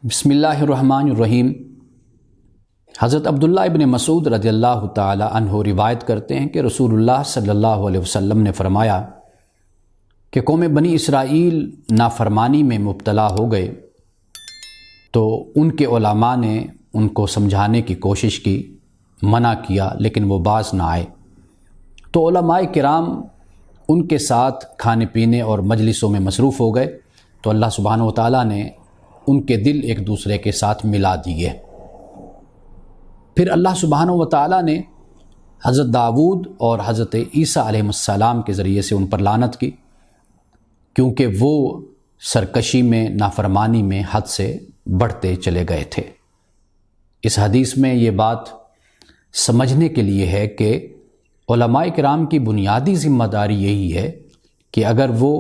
بسم اللہ الرحمن الرحیم۔ حضرت عبداللہ ابن مسعود رضی اللہ تعالی عنہ روایت کرتے ہیں کہ رسول اللہ صلی اللہ علیہ وسلم نے فرمایا کہ قوم بنی اسرائیل نافرمانی میں مبتلا ہو گئے تو ان کے علماء نے ان کو سمجھانے کی کوشش کی، منع کیا، لیکن وہ باز نہ آئے۔ تو علماء کرام ان کے ساتھ کھانے پینے اور مجلسوں میں مصروف ہو گئے، تو اللہ سبحانہ و تعالیٰ نے ان کے دل ایک دوسرے کے ساتھ ملا دیے۔ پھر اللہ سبحانہ و تعالیٰ نے حضرت داؤد اور حضرت عیسیٰ علیہ السلام کے ذریعے سے ان پر لعنت کی، کیونکہ وہ سرکشی میں، نافرمانی میں حد سے بڑھتے چلے گئے تھے۔ اس حدیث میں یہ بات سمجھنے کے لیے ہے کہ علماء کرام کی بنیادی ذمہ داری یہی ہے کہ اگر وہ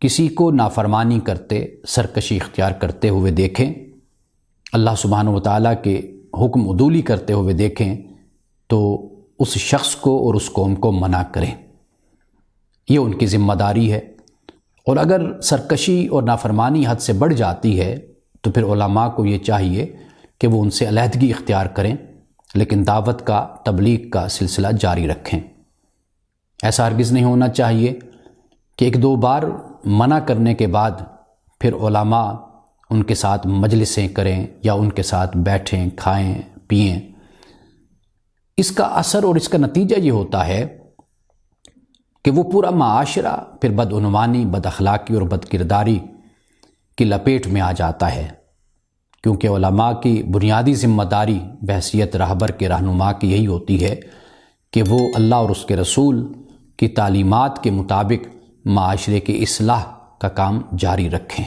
کسی کو نافرمانی کرتے، سرکشی اختیار کرتے ہوئے دیکھیں، اللہ سبحانہ و تعالیٰ کے حکم عدولی کرتے ہوئے دیکھیں، تو اس شخص کو اور اس قوم کو منع کریں۔ یہ ان کی ذمہ داری ہے۔ اور اگر سرکشی اور نافرمانی حد سے بڑھ جاتی ہے تو پھر علماء کو یہ چاہیے کہ وہ ان سے علیحدگی اختیار کریں، لیکن دعوت کا، تبلیغ کا سلسلہ جاری رکھیں۔ ایسا ہرگز نہیں ہونا چاہیے کہ ایک دو بار منع کرنے کے بعد پھر علماء ان کے ساتھ مجلسیں کریں یا ان کے ساتھ بیٹھیں، کھائیں، پئیں۔ اس کا اثر اور اس کا نتیجہ یہ ہوتا ہے کہ وہ پورا معاشرہ پھر بدعنوانی، بد اخلاقی اور بد کرداری کی لپیٹ میں آ جاتا ہے، کیونکہ علماء کی بنیادی ذمہ داری بحیثیت رہبر کے رہنما کی یہی ہوتی ہے کہ وہ اللہ اور اس کے رسول کی تعلیمات کے مطابق معاشرے کی اصلاح کا کام جاری رکھیں۔